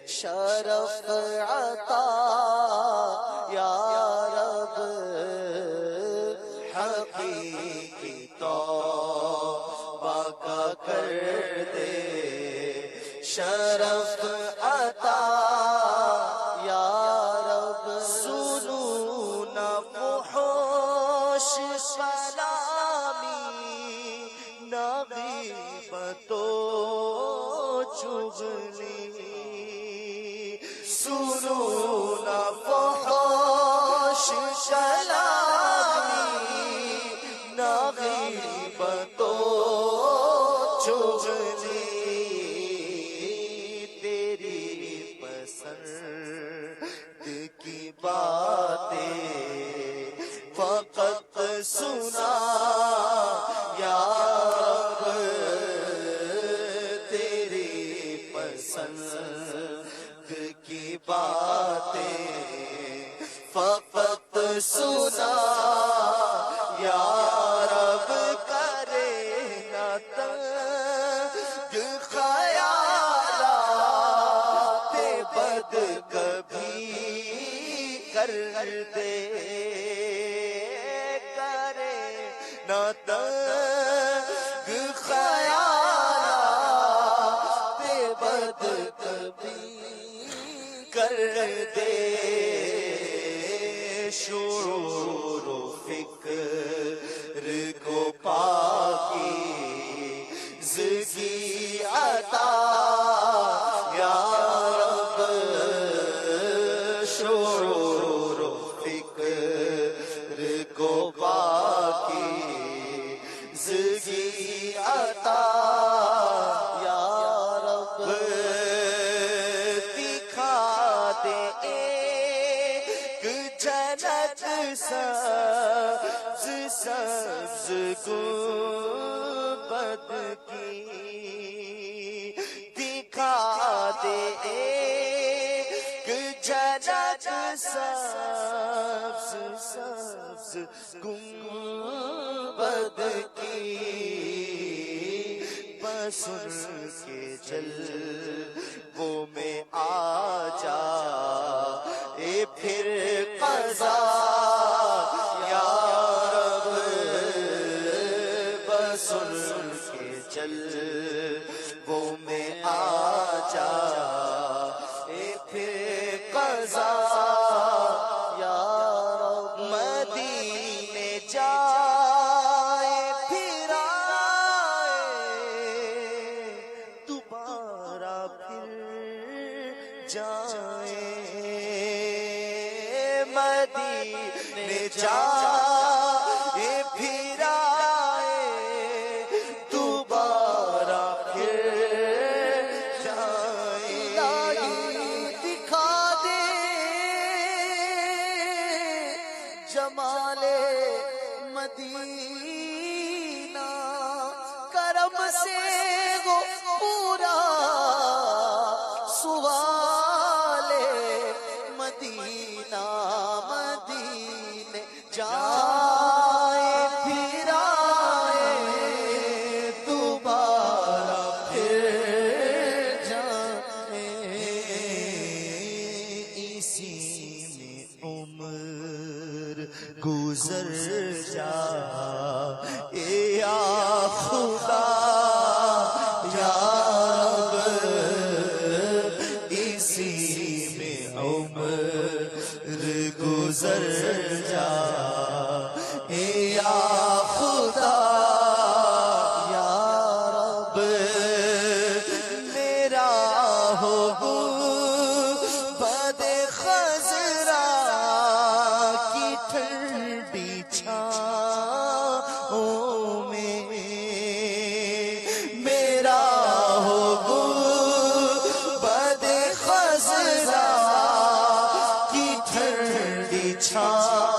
شرف عطا یا رب حقیقی توبہ کا کر دے شرف عطا یا رب سنو نہ فحش کلامی نہ غیبت و چغلی سنو نہ فحش کلامی نہ غیبت و چغلی تیری پسند کی باتیں فقط سنا یا رب تیری پسند کی باتیں فقط سنا یا رب کرے نہ تنگ خیالات بد کبھی کر دے کرے نہ تنگ خیالات بد کبھی کر دے شعور و فکر کو پاکی زگی عطا یا رب شعور و فکر کو پاکی زگی عطا یا رب دکھا دے جنت سبز سبز گنبد کی دکھا دے ایک جنت سبز سبز گنبد کی بس ان کے جلووں میں آ جا پھر قضا یا رب بس ان کے جلووں میں آ جا پھر قضا یا رب مدینے جائے پھر آئے دوبارہ پھر جائے مدینے جائے پھر آئے دوبارہ پھر جائے دکھا دے جمال مدینہ کرم سے وہ پورا سوال مدینہ مدینے جائے پھر آئے دوبارہ پھر جائے اسی میں عمر گزر جا یا خدا یا رب اسی میں عمر گزر جا یا خدا یا رب میرا ہو بد خضرا کی ٹھنڈی چھاؤں میں میرا ہو بد خضرا کی ٹھنڈی چھاؤں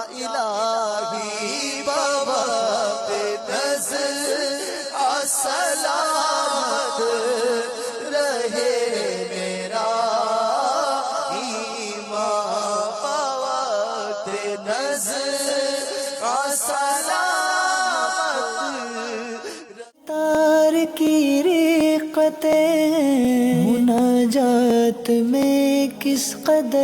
الہی بوقت نظر سلامت رہے میرا ایمان بوقت نظر سلامت تار کی رقتیں مناجات میں کس قدر